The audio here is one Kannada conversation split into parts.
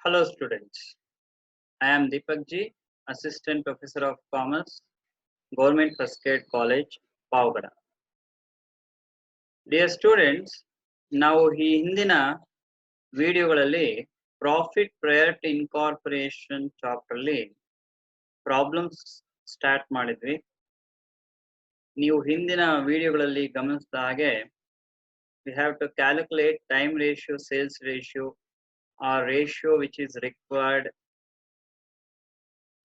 Hello students, I am Deepak Ji, Assistant Professor of Commerce, Government First Grade College, Pavagada. Dear students, ನಾವು ಈ ಹಿಂದಿನ ವಿಡಿಯೋಗಳಲ್ಲಿ profit prior to incorporation chapter ಅಲ್ಲಿ ಪ್ರಾಬ್ಲಮ್ಸ್ ಸ್ಟಾರ್ಟ್ ಮಾಡಿದ್ವಿ. ನೀವು ಹಿಂದಿನ ವಿಡಿಯೋಗಳಲ್ಲಿ ಗಮನಿಸಿದ ಹಾಗೆ we have to calculate time ratio, sales ratio or ratio which is required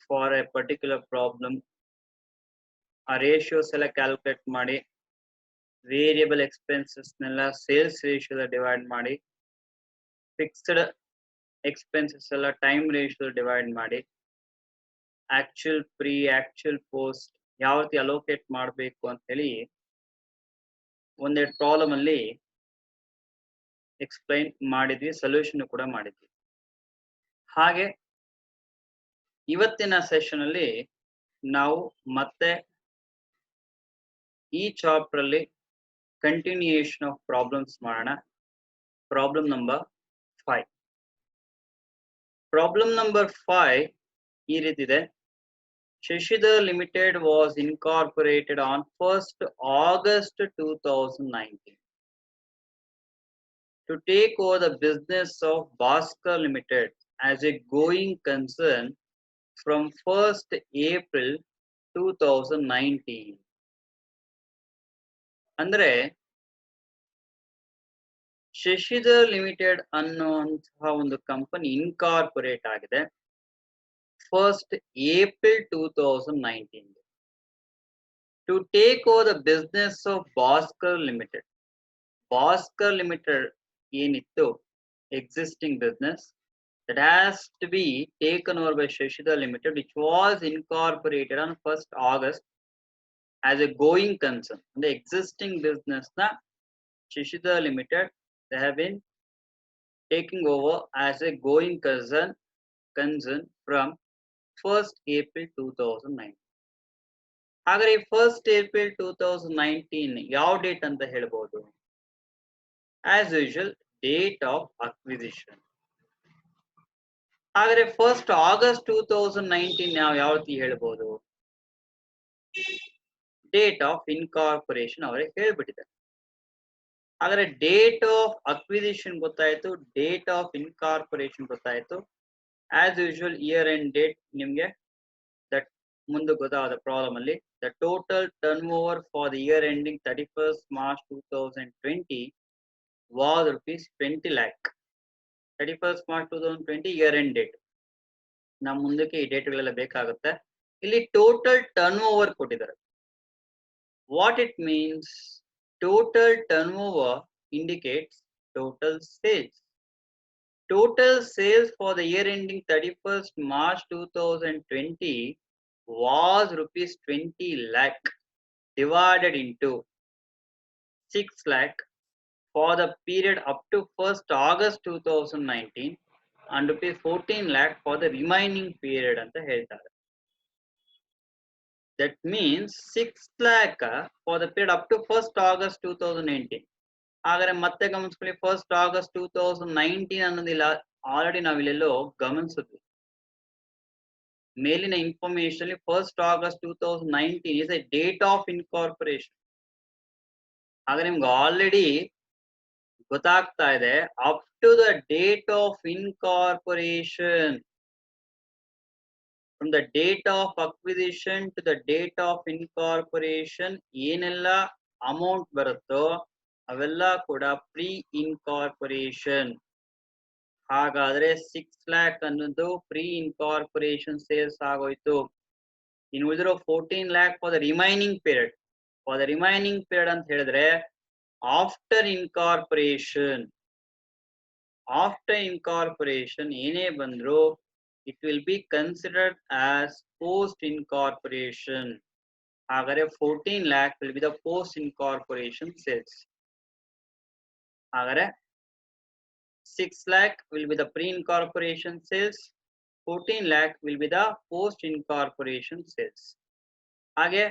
for a particular problem. ಆ ರೇಷಿಯೋಸ್ ಎಲ್ಲ ಕ್ಯಾಲ್ಕುಲೇಟ್ ಮಾಡಿ ವೇರಿಯಬಲ್ ಎಕ್ಸ್ಪೆನ್ಸಸ್ನೆಲ್ಲ ಸೇಲ್ಸ್ ರೇಷಿಯೋದ ಡಿವೈಡ್ ಮಾಡಿ ಫಿಕ್ಸ್ಡ್ ಎಕ್ಸ್ಪೆನ್ಸಸ್ ಎಲ್ಲ ಟೈಮ್ ರೇಷಿಯೋ ಡಿವೈಡ್ ಮಾಡಿ ಆಕ್ಚುಯಲ್ ಪ್ರೀ ಆಕ್ಚುಯಲ್ ಪೋಸ್ಟ್ ಯಾವ ರೀತಿ ಅಲೋಕೇಟ್ ಮಾಡಬೇಕು ಅಂತ ಹೇಳಿ ಒಂದೆರಡು ಪ್ರಾಬ್ಲಮ್ ಅಲ್ಲಿ ಎಕ್ಸ್ಪ್ಲೈನ್ ಮಾಡಿದ್ವಿ, ಸೊಲ್ಯೂಷನ್ ಕೂಡ ಮಾಡಿದ್ವಿ. ಹಾಗೆ ಇವತ್ತಿನ ಸೆಷನ್ ಅಲ್ಲಿ ನಾವು ಮತ್ತೆ ಈ ಚಾಪ್ಟರ್ ಅಲ್ಲಿ ಕಂಟಿನ್ಯೂಯೇಷನ್ ಆಫ್ ಪ್ರಾಬ್ಲಮ್ಸ್ ಮಾಡೋಣ. Problem number 5. ಪ್ರಾಬ್ಲಮ್ ನಂಬರ್ 5 ಈ ರೀತಿ ಇದೆ. Shashidhar Limited was incorporated on 1st August 2019 to take over the business of Bhaskar Limited as a going concern from 1st April 2019. ಅಂದ್ರೆ ಶಶಿಧರ್ ಲಿಮಿಟೆಡ್ ಅನ್ನುವಂತಹ ಒಂದು ಕಂಪನಿ ಇನ್ಕಾರ್ಪೊರೇಟ್ ಆಗಿದೆ 1st April 2019 to take over the business of Bhaskar Limited. Bhaskar Limited ಏನಿತ್ತು existing business that has to be taken over by Shashidhar Limited, which was incorporated on 1st August as a going concern. The existing business na Shashidhar Limited, they have been taking over as a going concern from 1st April 2019. ಹಾಗಾದ್ರೆ 1st April 2019 ಯಾವ ಡೇಟ್ ಅಂತ ಹೇಳ್ಬೋದು? As usual, date of acquisition. ಹಾಗಾದ್ರೆ 1st August 2019 ನಾವು ಯಾವ ರೀತಿ ಹೇಳ್ಬೋದು? ಡೇಟ್ ಆಫ್ ಇನ್ಕಾರ್ಪೊರೇಷನ್ ಅವರೇ ಹೇಳ್ಬಿಟ್ಟಿದ್ದಾರೆ. ಹಾಗಾದ್ರೆ ಡೇಟ್ ಆಫ್ ಅಕ್ವಿಸಿಷನ್ ಗೊತ್ತಾಯ್ತು, ಡೇಟ್ ಆಫ್ ಇನ್ಕಾರ್ಪೊರೇಷನ್ ಗೊತ್ತಾಯ್ತು. As usual year end date ನಿಮ್ಗೆ ದಟ್ ಮುಂದೆ ಗೊತ್ತಾದ ಪ್ರಾಬ್ಲಮ್ ಅಲ್ಲಿ the total turn over for the year ending 31st March 2020 was ₹20 lakh. 31st March 2020 year end date. ನಮ್ಮ ಮುಂದಕ್ಕೆ ಈ ಡೇಟ್ಗಳೆಲ್ಲ ಬೇಕಾಗುತ್ತೆ. ಇಲ್ಲಿ ಟೋಟಲ್ ಟರ್ನ್ ಓವರ್ ಕೊಟ್ಟಿದ್ದಾರೆ. What it means? Total turn over indicates total sales. Total sales for the year ending 31st March 2020 was ₹20 lakh divided into 6 lakh for the period up to 1st August 2019 and ₹14 lakh for the remaining period ಅಂತ ಹೇಳ್ತಾರೆ. That means 6 lakh for the period up to 1st August 2019. ಹಾಗಾದ್ರೆ ಮತ್ತೆ ಗಮನಿಸ್ಕೊಳ್ಳಿ, 1st August 2019 ಅನ್ನೋದಿಲ್ಲ, ಆಲ್ರೆಡಿ ನಾವಿಲ್ಲೆಲ್ಲೋ ಗಮನಿಸಿದ್ವಿ. ಮೇಲಿನ information 1st August 2019 is a date of incorporation. ಹಾಗಾದ್ರೆ ನಿಮ್ಗೆ ಆಲ್ರೆಡಿ ಗೊತ್ತಾಗ್ತಾ ಇದೆ up to the date of incorporation, from the date of acquisition to the date of incorporation ಏನೆಲ್ಲ ಅಮೌಂಟ್ ಬರುತ್ತೋ ಅವೆಲ್ಲ ಕೂಡ ಪ್ರೀ ಇನ್ಕಾರ್ಪೊರೇಷನ್. ಹಾಗಾದ್ರೆ 6 lakh ಅನ್ನೋದು ಪ್ರೀ ಇನ್ಕಾರ್ಪೊರೇಷನ್ ಸೇಲ್ಸ್ ಆಗೋಯ್ತು. ಇನ್ನು ಉಳಿದಿರೋ 14 lakh for the remaining period. For the remaining period ಅಂತ ಹೇಳಿದ್ರೆ ಆಫ್ಟರ್ ಇನ್ಕಾರ್ಪೊರೇಷನ್. ಆಫ್ಟರ್ ಇನ್ಕಾರ್ಪೊರೇಷನ್ ಏನೇ ಬಂದ್ರು it will be considered as post incorporation. ಹಾಗಾದ್ರೆ 14 lakh will be the post incorporation sales. ಹಾಗಾದ್ರೆ 6 lakh will be the pre-incorporation sales, 14 lakh will be the post-incorporation sales. ಹಾಗೆ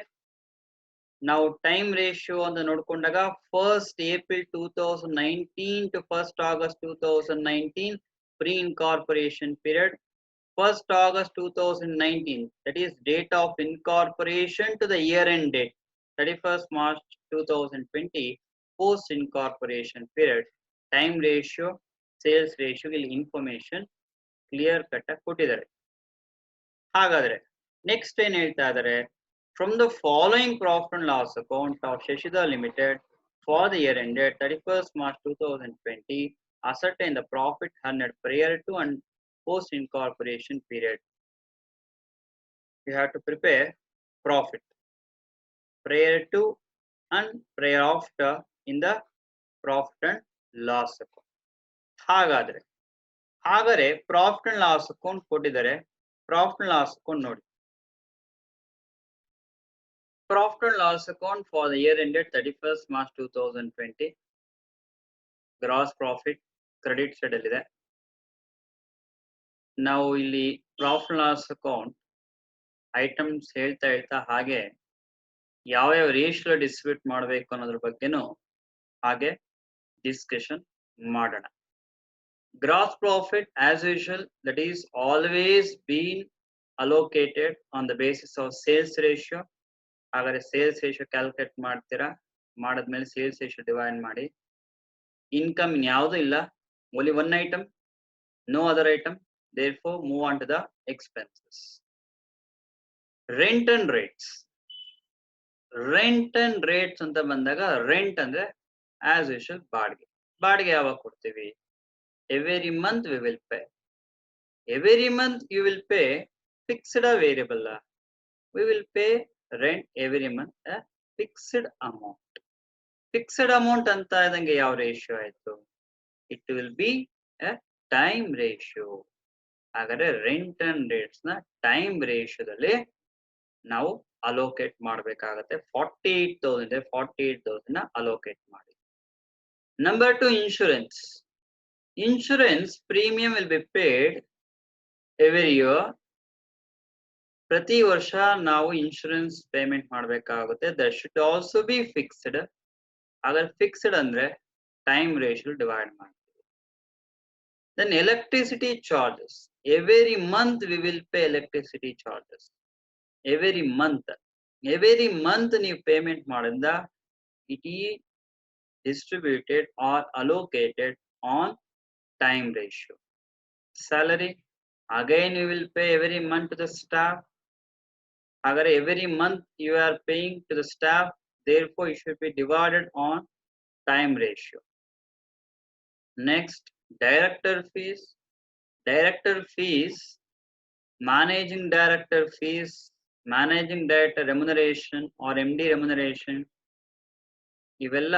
ನಾವು ಟೈಮ್ ರೇಷಿಯೋ ಅಂತ ನೋಡ್ಕೊಂಡಾಗ 1st April 2019 to 1st August 2019 pre-incorporation period, 1st August 2019, that is date of incorporation to the year end date, 31st March 2020, post incorporation period, time ratio, sales ratio information clear cut ಆಗಿ ಕೊಟ್ಟಿದ್ದಾರೆ. ಹಾಗಾದ್ರೆ ನೆಕ್ಸ್ಟ್ ಏನ್ ಹೇಳ್ತಾ ಇದ್ದಾರೆ, from the following profit and loss account of Shashidhar limited for the year ended 31st March 2020, ascertain the profit earned prior to and post incorporation period. You have to prepare profit prior to and prior after in the profit and loss account. ಹಾಗಾದ್ರೆ ಪ್ರಾಫಿಟ್ ಅಂಡ್ ಲಾಸ್ ಅಕೌಂಟ್ ಕೊಟ್ಟಿದ್ದಾರೆ. ಪ್ರಾಫಿಟ್ ಅಂಡ್ ಲಾಸ್ ಅಕೌಂಟ್ ನೋಡಿ. Profit and loss account for the year ended 31st March 2020. Gross profit credit side ಅಲ್ಲಿ ಇದೆ. ನಾವು ಇಲ್ಲಿ profit and loss account items ಹೇಳ್ತಾ ಹಾಗೆ ಯಾವ ರೇಷಿಯೋ ಡಿಸ್ಟ್ರಿಬ್ಯೂಟ್ ಮಾಡಬೇಕು ಅನ್ನೋದ್ರ ಬಗ್ಗೆನೂ ಹಾಗೆ ಡಿಸ್ಕಷನ್ ಮಾಡೋಣ. Gross profit as usual, that is always been allocated on the basis of sales ratio. ಹಾಗಾದ್ರೆ ಸೇಲ್ಸ್ ರೇಷಿಯೋ ಕ್ಯಾಲ್ಕುಲೇಟ್ ಮಾಡ್ತೀರಾ, ಮಾಡಿದ್ಮೇಲೆ ಸೇಲ್ಸ್ ರೇಷಿಯೋ ಡಿವೈಡ್ ಮಾಡಿ. ಇನ್ಕಮ್ ಇನ್ಯಾವುದೂ ಇಲ್ಲ, only one item, no other item, therefore move on to the expenses. Rent and rates. Rent and rates ಅಂತ ಬಂದಾಗ ರೆಂಟ್ ಅಂದ್ರೆ ಆಸ್ ಯೂಶುವಲ್ ಬಾಡಿಗೆ. ಬಾಡಿಗೆ ಯಾವಾಗ ಕೊಡ್ತೀವಿ? Every month we will pay. Every month you will pay fixed or variable. We will pay rent every month a fixed amount. Fixed amount anta idange yav ratio aitu? It will be a time ratio. Hagare rent and rates na time ratio dalli ನಾವು allocate ಮಾಡಬೇಕಾಗುತ್ತೆ. 48,000 ಇದೆ, 48,000 ನ allocate ಮಾಡಿ. Number 2, insurance. Insurance premium will be paid every year. ಪ್ರತಿ ವರ್ಷ ನಾವು ಇನ್ಶೂರೆನ್ಸ್ ಪೇಮೆಂಟ್ ಮಾಡಬೇಕಾಗುತ್ತೆ. That should also be fixed. ಅದ್ರ ಫಿಕ್ಸ್ಡ್ ಅಂದ್ರೆ ಟೈಮ್ ರೇಷಿಯೋ ಡಿವೈಡ್ ಮಾಡ್ತೀವಿ. Then electricity charges. Every month we will pay electricity charges. Every month ನೀವು ಪೇಮೆಂಟ್ ಮಾಡಿದ ಇಟ್ ಈ distributed or allocated on time ratio. Salary, again you will pay every month to the staff. Agar every month you are paying to the staff, therefore it should be divided on time ratio. Next, director fees. Director fees, managing director fees, managing director remuneration or MD remuneration, ಇವೆಲ್ಲ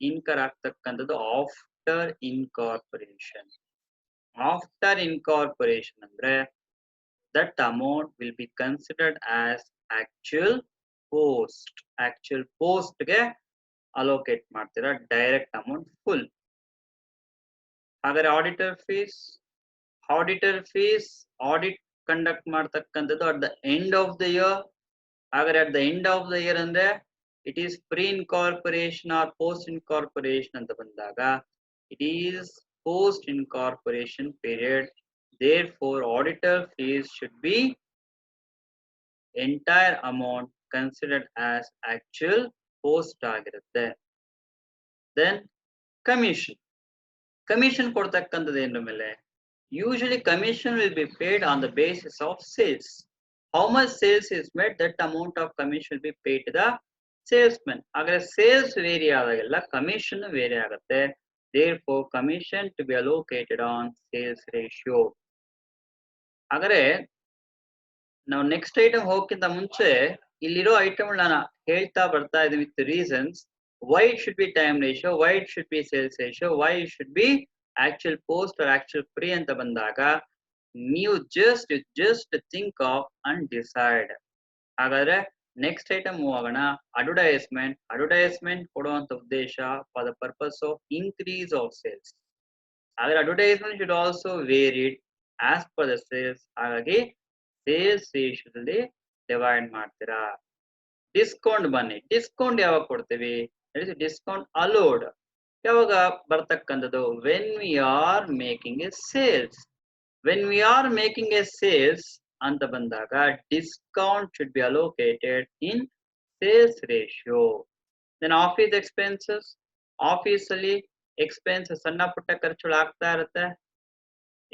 ಇನ್ಕರ್ ಆಗ್ತಕ್ಕಂಥದ್ದು ಆಫ್ಟರ್ ಇನ್ಕಾರ್ಪೊರೇಷನ್. ಆಫ್ಟರ್ ಇನ್ಕಾರ್ಪೊರೇಷನ್ ಅಂದ್ರೆ that amount will be considered as actual post. Actual ಪೋಸ್ಟ್ಗೆ ಅಲೋಕೇಟ್ ಮಾಡ್ತೀರಾ ಡೈರೆಕ್ಟ್ ಅಮೌಂಟ್ ಫುಲ್. ಹಾಗಾದ್ರೆ ಆಡಿಟರ್ ಫೀಸ್ ಆಡಿಟ್ ಕಂಡಕ್ಟ್ ಮಾಡ್ತಕ್ಕಂಥದ್ದು at the end of the year. ಹಾಗಾದ್ರೆ at the end of the year ಅಂದ್ರೆ it is pre-incorporation or post-incorporation ಅಂತ ಬಂದಾಗ it is post-incorporation period. Therefore, auditor fees should be entire amount considered as actual post ಆಗಿರುತ್ತೆ. Then commission ಕೊಡ್ತಕ್ಕಂಥದ್ದು ಏನ್ರ ಮೇಲೆ usually commission will be paid on the basis of sales. How much sales is made, that amount of commission will be paid to the salesman. ಹಾಗಾದ್ರೆ ಸೇಲ್ಸ್ ವೇರಿ ಆದಾಗೆಲ್ಲ ಕಮಿಷನ್ ವೇರಿ ಆಗುತ್ತೆ. therefore commission to be allocated on sales ratio. ಹಾಗಾದ್ರೆ ನಾವು ನೆಕ್ಸ್ಟ್ ಐಟಮ್ ಹೋಗಕ್ಕಿಂತ ಮುಂಚೆ ಇಲ್ಲಿರೋ ಐಟಮ್ ನಾನು ಹೇಳ್ತಾ ಬರ್ತಾ ಇದ್ದೀನಿ with reasons. why it should be time ratio, why it should be sales ratio, why it should be actual post or actual pre ಅಂತ ಬಂದಾಗ ನೀವು just think of and decide. ಹಾಗಾದ್ರೆ ನೆಕ್ಸ್ಟ್ ಐಟಮ್ ಹೋಗೋಣ. ಅಡ್ವರ್ಟೈಸ್ಮೆಂಟ್ ಕೊಡುವಂತ ಉದ್ದೇಶ for the purpose of increase of sales. ಆದ್ರೆ advertisement should also varied as per the sales. ಹಾಗಾಗಿ ಸೇಲ್ಸ್ ರೇಷಿಯೋದಲ್ಲಿ ಡಿವೈಡ್ ಮಾಡ್ತೀರಾ. ಡಿಸ್ಕೌಂಟ್ ಬನ್ನಿ, ಡಿಸ್ಕೌಂಟ್ ಯಾವಾಗ ಕೊಡ್ತೀವಿ? Discount allowed. ಯಾವಾಗ ಬರ್ತಕ್ಕಂಥದ್ದು when we are making a sales. When we are making a sales ಅಂತ ಬಂದಾಗ discount should be allocated in sales ratio. Then office expenses, office ಅಲ್ಲಿ ಎಕ್ಸ್ಪೆನ್ಸಸ್ ಸಣ್ಣ ಪುಟ್ಟ ಖರ್ಚುಗಳು ಆಗ್ತಾ ಇರುತ್ತೆ.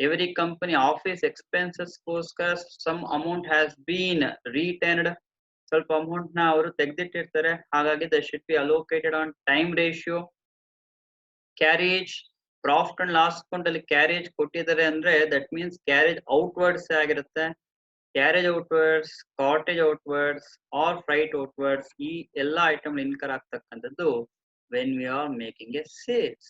ಎವ್ರಿ ಕಂಪನಿ ಆಫೀಸ್ ಎಕ್ಸ್ಪೆನ್ಸಸ್ ಗೋಸ್ಕರ some amount has been retained, ಸ್ವಲ್ಪ ಅಮೌಂಟ್ ನ ಅವರು ತೆಗೆದಿಟ್ಟಿರ್ತಾರೆ. ಹಾಗಾಗಿ the should be allocated on time ratio. Carriage, profit and loss account ಅಲ್ಲಿ ಕ್ಯಾರೇಜ್ ಕೊಟ್ಟಿದ್ದಾರೆ ಅಂದ್ರೆ ದಟ್ ಮೀನ್ಸ್ ಕ್ಯಾರೇಜ್ ಔಟ್ವರ್ಡ್ಸ್ ಆಗಿರುತ್ತೆ. Carriage outwards, cottage outwards or freight outwards, ಈ ಎಲ್ಲಾ ಐಟಮ್ ಇನ್ಕರ್ ಆಗ್ತಕ್ಕಂಥದ್ದು when we are making a sales.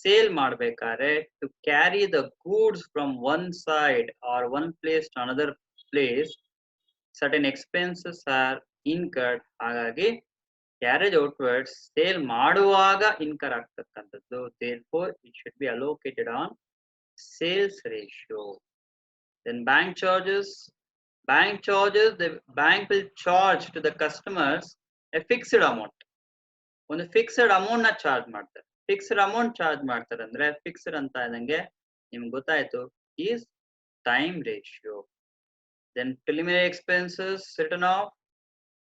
Sale ಮಾಡ್ಬೇಕಾದ್ರೆ to carry the goods from one side or one place to another place certain expenses are incurred. ಹಾಗಾಗಿ ಕ್ಯಾರೇಜ್ ಔಟ್ವರ್ಡ್ಸ್ ಸೇಲ್ ಮಾಡುವಾಗ ಇನ್ಕರ್ ಆಗ್ತಕ್ಕಂಥದ್ದು. therefore it should be allocated on sales ratio. Then bank charges. The bank will charge to the customers a fixed amount. ಒಂದು ಫಿಕ್ಸ್ಡ್ ಅಮೌಂಟ್ ನ ಚಾರ್ಜ್ ಮಾಡ್ತಾರೆ. ಫಿಕ್ಸ್ಡ್ ಅಮೌಂಟ್ ಚಾರ್ಜ್ ಮಾಡ್ತಾರೆ ಅಂದ್ರೆ ಫಿಕ್ಸ್ಡ್ ಅಂತ ಇದ್ದಂಗೆ ನಿಮ್ಗೆ ಗೊತ್ತಾಯ್ತು is time ratio. Then preliminary expenses written off.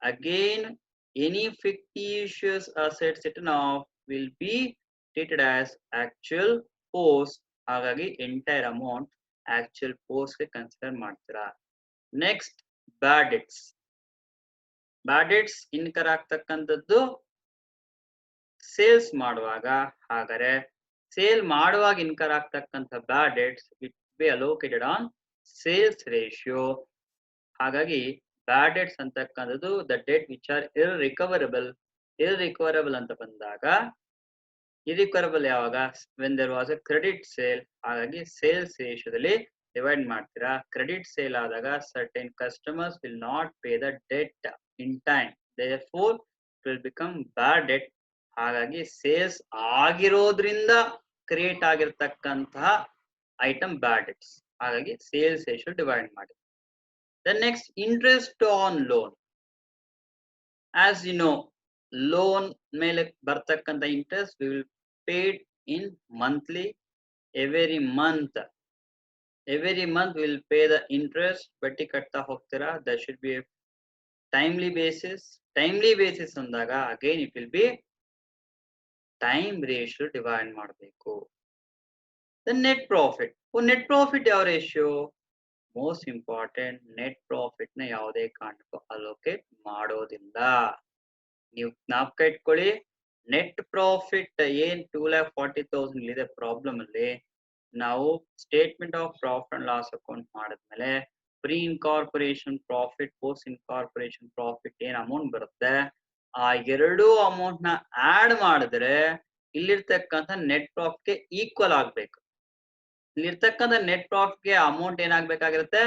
Again, any fictitious assets written off will be treated as actual post. ಹಾಗಾಗಿ ಎಂಟೈರ್ ಅಮೌಂಟ್ ಆಕ್ಚುಯಲ್ ಪೋಸ್ಟ್ ಗೆ ಕನ್ಸಿಡರ್ ಮಾಡ್ತೀರಾ. Next bad debts. Bad debts incur ಆಗ್ತಕ್ಕಂಥದ್ದು ಸೇಲ್ಸ್ ಮಾಡುವಾಗ. ಹಾಗಾದ್ರೆ ಸೇಲ್ ಮಾಡುವಾಗ ಇನ್ಕರ್ ಆಗ್ತಕ್ಕಂಥ bad debts will be allocated on sales ratio. ಹಾಗಾಗಿ ಬ್ಯಾಡ್ ಡೆಟ್ಸ್ ಅಂತಕ್ಕಂಥದ್ದು the debt which are irrecoverable ಅಂತ ಬಂದಾಗ, ಇರ್ರಿಕವರಬಲ್ ಯಾವಾಗ when there was a credit sale. ಹಾಗಾಗಿ ಸೇಲ್ಸ್ ರೇಷಿಯೋದಲ್ಲಿ ಡಿವೈಡ್ ಮಾಡ್ತೀರಾ. ಕ್ರೆಡಿಟ್ ಸೇಲ್ ಆದಾಗ certain customers will not pay the debt in time, therefore it will become bad debt. ಹಾಗಾಗಿ ಸೇಲ್ಸ್ ಆಗಿರೋದ್ರಿಂದ ಕ್ರಿಯೇಟ್ ಆಗಿರ್ತಕ್ಕಂತಹ ಐಟಮ್ ಬ್ಯಾಡ್ ಡೆಟ್ಸ್. ಹಾಗಾಗಿ ಸೇಲ್ಸ್ ರೇಷಿಯೋ ಡಿವೈಡ್ ಮಾಡಿ. Then next, interest on loan. As you know, loan ಮೇಲೆ ಬರ್ತಕ್ಕಂಥ interest we will paid in monthly. Every month we will pay the interest. ಬಡ್ಡಿ ಕಟ್ತಾ ಹೋಗ್ತೀರಾ. There should be a timely basis. Timely basis ಅಂದಾಗ again it will be time ratio divide ಮಾಡಬೇಕು. The net profit. net profit ಯಾವ ratio? Most important, net profit ನ ಯಾವುದೇ ಕಾರಣಕ್ಕೂ ಅಲೋಕೇಟ್ ಮಾಡೋದಿಲ್ಲ. ನೀವು ಜ್ಞಾಪಕ ಇಟ್ಕೊಳ್ಳಿ, ನೆಟ್ ಪ್ರಾಫಿಟ್ ಏನ್ 2,40,000 ಇದೆ ಪ್ರಾಬ್ಲಮ್ ಅಲ್ಲಿ, ನಾವು statement of profit and loss account ಮಾಡಿದ್ಮೇಲೆ pre incorporation profit, post incorporation profit ಏನ್ ಅಮೌಂಟ್ ಬರುತ್ತೆ, ಆ ಎರಡೂ ಅಮೌಂಟ್ ನ ಆಡ್ ಮಾಡಿದ್ರೆ ಇಲ್ಲಿರ್ತಕ್ಕಂಥ ನೆಟ್ ಪ್ರಾಫಿಟ್ ಗೆ ಈಕ್ವಲ್ ಆಗ್ಬೇಕು. ಇಲ್ಲಿರ್ತಕ್ಕಂಥ ನೆಟ್ ಪ್ರಾಫಿಟ್ ಗೆ ಅಮೌಂಟ್ ಏನಾಗ್ಬೇಕಾಗಿರುತ್ತೆ,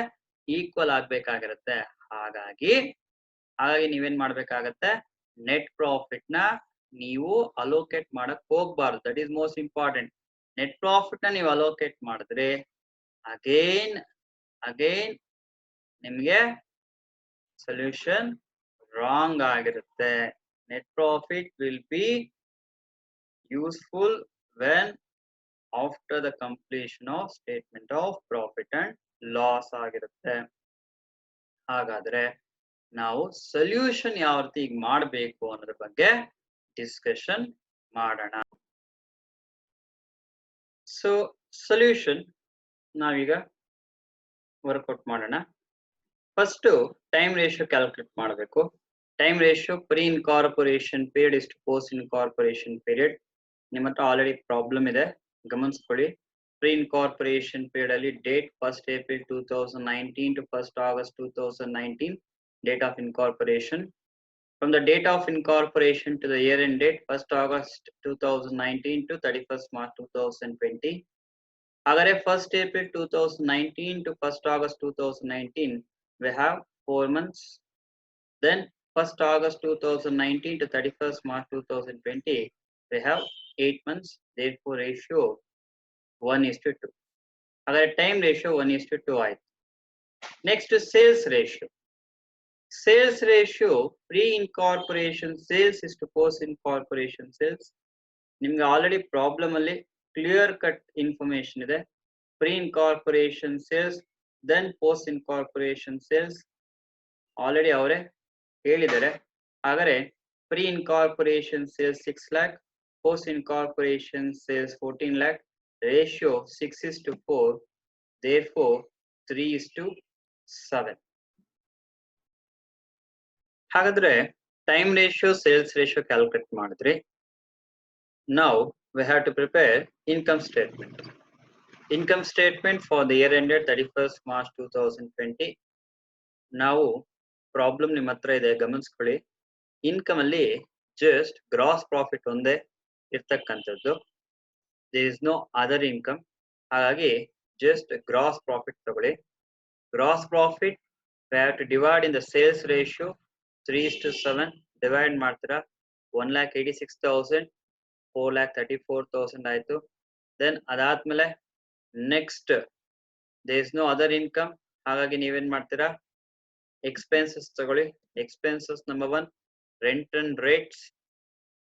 ಈಕ್ವಲ್ ಆಗ್ಬೇಕಾಗಿರುತ್ತೆ. ಹಾಗಾಗಿ ನೀವೇನ್ ಮಾಡ್ಬೇಕಾಗತ್ತೆ, ನೆಟ್ ಪ್ರಾಫಿಟ್ ನ ನೀವು ಅಲೋಕೇಟ್ ಮಾಡಕ್ ಹೋಗ್ಬಾರ್ದು. That is most important. Net profit ನ ನೀವು ಅಲೋಕೇಟ್ ಮಾಡಿದ್ರೆ ಅಗೇನ್ ನಿಮ್ಗೆ ಸೊಲ್ಯೂಷನ್ ರಾಂಗ್ ಆಗಿರುತ್ತೆ. Net profit will be useful when after the completion of statement of profit and loss ಆಗಿರುತ್ತೆ. ಹಾಗಾದ್ರೆ ನಾವು ಸೊಲ್ಯೂಷನ್ ಯಾವ ರೀತಿ ಮಾಡಬೇಕು ಅನ್ನೋದ್ರ ಬಗ್ಗೆ ಡಿಸ್ಕಷನ್ ಮಾಡೋಣ. ಸೊ ಸೊಲ್ಯೂಷನ್ ನಾವೀಗ ವರ್ಕೌಟ್ ಮಾಡೋಣ. ಫಸ್ಟ್ ಟೈಮ್ ರೇಷಿಯೋ ಕ್ಯಾಲ್ಕುಲೇಟ್ ಮಾಡಬೇಕು. Time ratio pre incorporation period ಇಷ್ಟು ಪೋಸ್ಟ್ ಇನ್ಕಾರ್ಪೊರೇಷನ್ ಪೀರಿಯಡ್. ನಿಮ್ಮ ಹತ್ರ ಆಲ್ರೆಡಿ ಪ್ರಾಬ್ಲಮ್ ಇದೆ, ಗಮನಿಸ್ಕೊಳ್ಳಿ. ಪ್ರೀ ಇನ್ಕಾರ್ಪೊರೇಷನ್ ಪೀರಿಯಡ್ ಅಲ್ಲಿ date 1st April 2019 to 1st August 2019, date of incorporation. From the date of incorporation to the year end date 1st August 2019 to 31st March 2020. Agare 1st April 2019 to 1st August 2019 we have 4 months. Then 1st August 2019 to 31st March 2020 we have 8 months. Therefore ratio 1:2. Agare time ratio 1:2 ಆಯ್ತು. Next sales ratio. Sales ratio pre incorporation sales is to post incorporation sales. ನಿಮ್ಗೆ ಆಲ್ರೆಡಿ ಪ್ರಾಬ್ಲಮ್ ಅಲ್ಲಿ ಕ್ಲಿಯರ್ ಕಟ್ ಇನ್ಫಾರ್ಮೇಶನ್ ಇದೆ. Pre incorporation sales, then post incorporation sales already ಅವರೇ ಹೇಳಿದ್ದಾರೆ. ಹಾಗಾದ್ರೆ pre incorporation sales 6 lakh, post incorporation sales 14 lakh, ratio 6:4, therefore 3:7. ಹಾಗಾದ್ರೆ time ratio sales ratio calculate ಮಾಡಿದ್ರಿ. Now we have to prepare income statement. Income statement for the year ended 31st March 2020. ನಾವು ಪ್ರಾಬ್ಲಮ್ ನಿಮ್ಮ ಹತ್ರ ಇದೆ, ಗಮನಿಸ್ಕೊಳ್ಳಿ. ಇನ್ಕಮ್ ಅಲ್ಲಿ ಜಸ್ಟ್ ಗ್ರಾಸ್ ಪ್ರಾಫಿಟ್ ಒಂದೇ ಇರ್ತಕ್ಕಂಥದ್ದು. There is no other income. ಹಾಗಾಗಿ ಜಸ್ಟ್ ಗ್ರಾಸ್ ಪ್ರಾಫಿಟ್ ತಗೊಳ್ಳಿ. Gross profit we have to divide in the sales ratio 3:7. Divide ಮಾಡ್ತೀರಾ 1,86,000, 4,34,000 ಆಯ್ತು. ದೆನ್ ಅದಾದ್ಮೇಲೆ next there is no other income. ಹಾಗಾಗಿ ನೀವೇನ್ ಮಾಡ್ತೀರಾ, ಎಕ್ಸ್ಪೆನ್ಸಸ್ ತಗೊಳ್ಳಿ. Expenses number 1 rent and rates,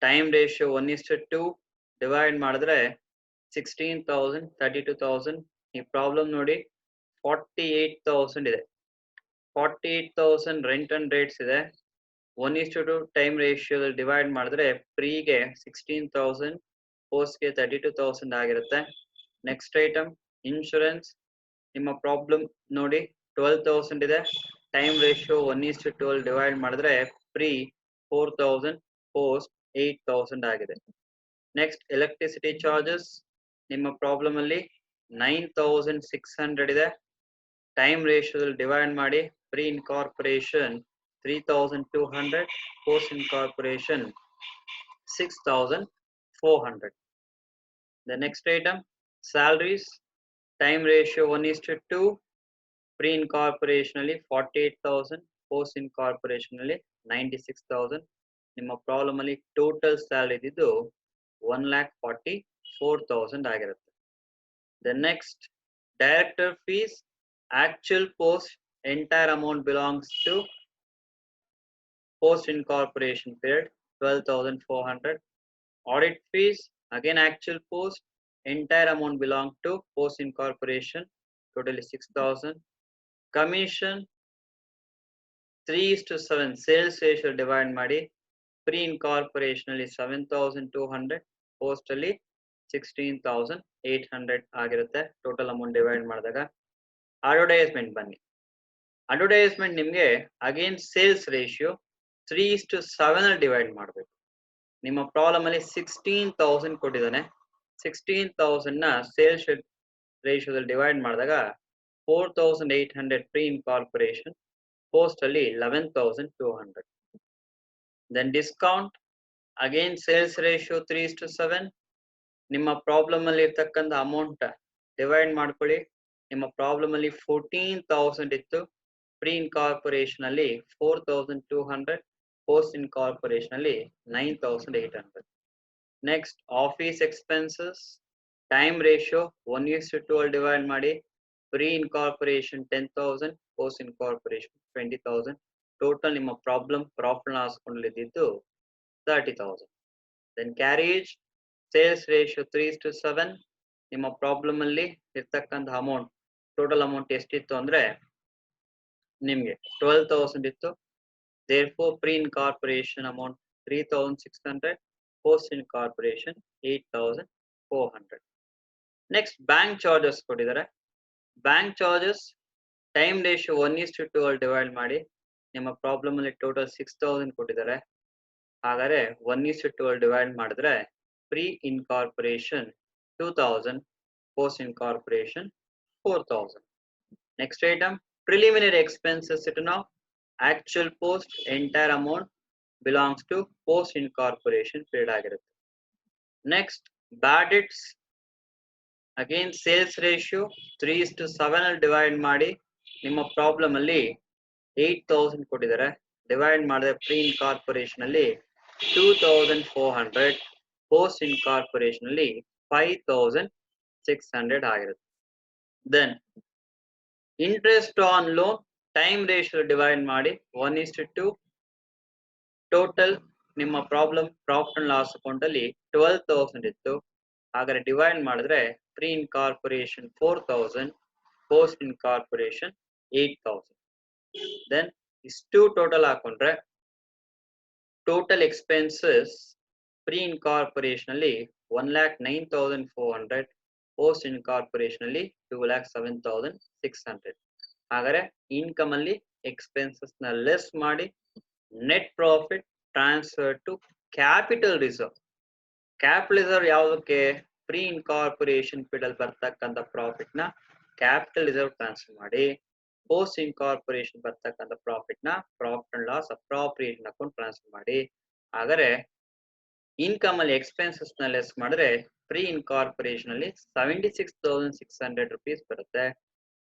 time ratio 1:2, divide ಮಾಡಿದ್ರೆ 16,000, 32,000. ಈ ಪ್ರಾಬ್ಲಮ್ ನೋಡಿ 48,000 ಇದೆ. 48,000 ರೆಂಟ್ ಅಂಡ್ ರೇಟ್ಸ್ ಇದೆ. 1:2 ಟೈಮ್ ರೇಷಿಯೋದಲ್ಲಿ ಡಿವೈಡ್ ಮಾಡಿದ್ರೆ ಪ್ರೀಗೆ 16,000, ಪೋಸ್ಟ್ಗೆ 32,000 ಆಗಿರುತ್ತೆ. Next item insurance. ನಿಮ್ಮ ಪ್ರಾಬ್ಲಮ್ ನೋಡಿ 12,000 ಇದೆ. ಟೈಮ್ ರೇಷಿಯೋ 1:12 ಡಿವೈಡ್ ಮಾಡಿದ್ರೆ ಪ್ರೀ 4,000, ಪೋಸ್ಟ್ 8,000 ಆಗಿದೆ. Next electricity charges. ನಿಮ್ಮ ಪ್ರಾಬ್ಲಮ್ ಅಲ್ಲಿ 9,600 ಇದೆ. ಟೈಮ್ ರೇಷಿಯೋದಲ್ಲಿ ಡಿವೈಡ್ ಮಾಡಿ pre incorporation 3,200, post incorporation 6,400. The next item salaries. Time ratio 1:2, pre incorporation ಅಲ್ಲಿ 48,000, ಪೋಸ್ಟ್ ಇನ್ಕಾರ್ಪೊರೇಷನ್ ಅಲ್ಲಿ 96,000. ನಿಮ್ಮ ಪ್ರಾಬ್ಲಮ್ ಅಲ್ಲಿ ಟೋಟಲ್ ಸ್ಯಾಲರಿ ಇದ್ದು 1,44,000 ಆಗಿರುತ್ತೆ. The next director fees. Actual post entire amount belongs to post incorporation period 12,400. Audit fees, again actual post entire amount belong to post incorporation, totally 6,000. Commission 3:7 sales ratio divide ಮಾಡಿ ಪ್ರೀ ಇನ್ಕಾರ್ಪೊರೇಷನ್ ಅಲ್ಲಿ 7,200, ಪೋಸ್ಟ್ ಅಲ್ಲಿ 16,800 ಆಗಿರುತ್ತೆ. ಟೋಟಲ್ ಅಮೌಂಟ್ ಡಿವೈಡ್ ಮಾಡಿದಾಗ ಅಡ್ವರ್ಟೈಸ್ಮೆಂಟ್ ಬನ್ನಿ. ಅಡ್ವರ್ಟೈಸ್ಮೆಂಟ್ ನಿಮ್ಗೆ ಅಗೇನ್ ಸೇಲ್ಸ್ ರೇಷಿಯೋ 3:7 ಡಿವೈಡ್ ಮಾಡಬೇಕು. ನಿಮ್ಮ ಪ್ರಾಬ್ಲಮ್ ಅಲ್ಲಿ 16,000 ಕೊಟ್ಟಿದ್ದಾನೆ. 16,000 ನ ಸೇಲ್ಸ್ ರೇಷಿಯೋದಲ್ಲಿ ಡಿವೈಡ್ ಮಾಡಿದಾಗ 4,800 ಪ್ರೀ ಇನ್ಕಾರ್ಪೊರೇಷನ್, ಪೋಸ್ಟ್ ಅಲ್ಲಿ 11,200. Then discount again sales ratio 3:7. ನಿಮ್ಮ ಪ್ರಾಬ್ಲಮ್ ಅಲ್ಲಿ ಇರ್ತಕ್ಕಂಥ ಅಮೌಂಟ್ ಡಿವೈಡ್ ಮಾಡ್ಕೊಳ್ಳಿ. ನಿಮ್ಮ ಪ್ರಾಬ್ಲಮ್ ಅಲ್ಲಿ 14,000 ಇತ್ತು. ಪ್ರೀ ಇನ್ಕಾರ್ಪೊರೇಷನ್ ಅಲ್ಲಿ 4,200, ಪೋಸ್ಟ್ ಇನ್ಕಾರ್ಪೊರೇಷನ್ ಅಲ್ಲಿ 9,800. Next office expenses. Time ratio 1:12 divide ಮಾಡಿ pre incorporation 10,000, post incorporation 20,000. Total ನಿಮ್ಮ ಪ್ರಾಬ್ಲಮ್ ಪ್ರಾಫಿಟ್ ಲಾಸ್ ಕೊಂಡಿದ್ದು 30,000. Then carriage sales ratio 3:7. ನಿಮ್ಮ ಪ್ರಾಬ್ಲಮ್ ಅಲ್ಲಿ ಇರ್ತಕ್ಕಂಥ ಅಮೌಂಟ್ ಟೋಟಲ್ ಅಮೌಂಟ್ ಎಷ್ಟಿತ್ತು ಅಂದ್ರೆ ನಿಮ್ಗೆ 12,000 ಇತ್ತು. therefore pre incorporation amount 3,600, post incorporation 8,400. Next bank charges ಕೊಟ್ಟಿದ್ದಾರೆ. Bank charges time ratio 1:12 divide ಮಾಡಿ ನಿಮ್ಮ ಪ್ರಾಬ್ಲಮ್ ಅಲ್ಲಿ ಟೋಟಲ್ 6,000 ಕೊಟ್ಟಿದ್ದಾರೆ. ಹಾಗಾದ್ರೆ 1:12 ಡಿವೈಡ್ ಮಾಡಿದ್ರೆ pre incorporation 2,000, post incorporation 4,000. Next item preliminary expenses ಇಟ್ಟು ನಾವು actual post entire amount belongs to post incorporation period ಆಗಿರುತ್ತೆ. Next bad debts. Again sales ratio 3:7 divide ಮಾಡಿ ನಿಮ್ಮ ಪ್ರಾಬ್ಲಮ್ ಅಲ್ಲಿ 8,000 ಕೊಟ್ಟಿದ್ದಾರೆ. ಡಿವೈಡ್ ಮಾಡಿದ್ರೆ ಪ್ರೀ ಇನ್ಕಾರ್ಪೊರೇಷನ್ ಅಲ್ಲಿ 2,400, ಪೋಸ್ಟ್ ಇನ್ಕಾರ್ಪೊರೇಷನ್ ಅಲ್ಲಿ 5,600 ಆಗಿರುತ್ತೆ. Then interest on loan time ratio divide ಮಾಡಿ 1:2, ಟೋಟಲ್ ನಿಮ್ಮ problem profit and loss account ಅಲ್ಲಿ 12,000 ಇತ್ತು. ಹಾಗಾದ್ರೆ ಡಿವೈಡ್ ಮಾಡಿದ್ರೆ pre incorporation 4,000, post incorporation 8,000. Then ಇಷ್ಟು ಟೋಟಲ್ ಹಾಕೊಂಡ್ರೆ ಟೋಟಲ್ ಎಕ್ಸ್ಪೆನ್ಸಸ್ ಪ್ರೀ ಇನ್ಕಾರ್ಪೊರೇಷನ್ ಅಲ್ಲಿ 1,09,400, ಪೋಸ್ಟ್ ಇನ್ಕಾರ್ಪೊರೇಷನ್ ಅಲ್ಲಿ 2,07,600. ಹಾಗಾದ್ರೆ ಇನ್ಕಮ್ ಅಲ್ಲಿ ಎಕ್ಸ್ಪೆನ್ಸಸ್ ನ ಲೆಸ್ ಮಾಡಿ net profit transfer to capital reserve. Capital reserve ಯಾವುದಕ್ಕೆ? ಪ್ರೀ ಇನ್ಕಾರ್ಪೊರೇಷನ್ ಪೀರಿಯಡ್ ಬರ್ತಕ್ಕಂಥ ಪ್ರಾಫಿಟ್ ನ ಕ್ಯಾಪಿಟಲ್ ರಿಸರ್ವ್ ಟ್ರಾನ್ಸ್ಫರ್ ಮಾಡಿ, ಪೋಸ್ಟ್ ಇನ್ಕಾರ್ಪೊರೇಷನ್ ಬರ್ತಕ್ಕಂಥ ಪ್ರಾಫಿಟ್ ನ profit and loss appropriation account transfer ಮಾಡಿ. ಹಾಗಾದ್ರೆ ಇನ್ಕಮ್ ಅಲ್ಲಿ ಎಕ್ಸ್ಪೆನ್ಸಸ್ ನ ಲೆಸ್ ಮಾಡಿದ್ರೆ ಪ್ರೀ ಇನ್ಕಾರ್ಪೊರೇಷನ್ ಅಲ್ಲಿ 76,600 rupees ಬರುತ್ತೆ.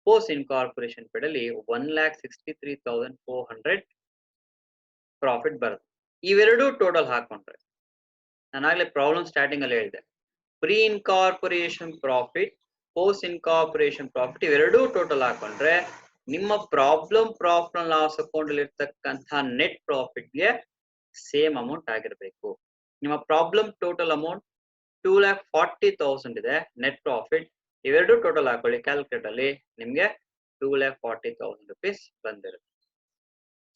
ಪೋಸ್ಟ್ ಇನ್ಕಾರ್ಪೊರೇಷನ್ ಪೀರಿಯಡ್ ಅಲ್ಲಿ 1,63,400 ಪ್ರಾಫಿಟ್ ಬರುತ್ತೆ. ಇವೆರಡು ಟೋಟಲ್ ಹಾಕೊಂಡ್ರೆ, ನಾನಾಗ್ಲೇ ಪ್ರಾಬ್ಲಮ್ ಸ್ಟಾರ್ಟಿಂಗ್ ಅಲ್ಲಿ ಹೇಳಿದೆ, pre incorporation profit, post incorporation profit ಇವೆರಡೂ ಟೋಟಲ್ ಹಾಕೊಂಡ್ರೆ ನಿಮ್ಮ problem profit and loss account ಅಲ್ಲಿ ಇರ್ತಕ್ಕಂಥ ನೆಟ್ ಪ್ರಾಫಿಟ್ ಗೆ ಸೇಮ್ ಅಮೌಂಟ್ ಆಗಿರಬೇಕು. ನಿಮ್ಮ ಪ್ರಾಬ್ಲಮ್ ಟೋಟಲ್ ಅಮೌಂಟ್ 2,40,000 ಇದೆ ನೆಟ್ ಪ್ರಾಫಿಟ್. ಇವೆರಡು ಟೋಟಲ್ ಹಾಕೊಳ್ಳಿ ಕ್ಯಾಲ್ಕುಲೇಟರ್ ಅಲ್ಲಿ, ನಿಮ್ಗೆ 2,40,000 rupees ಬಂದಿರುತ್ತೆ.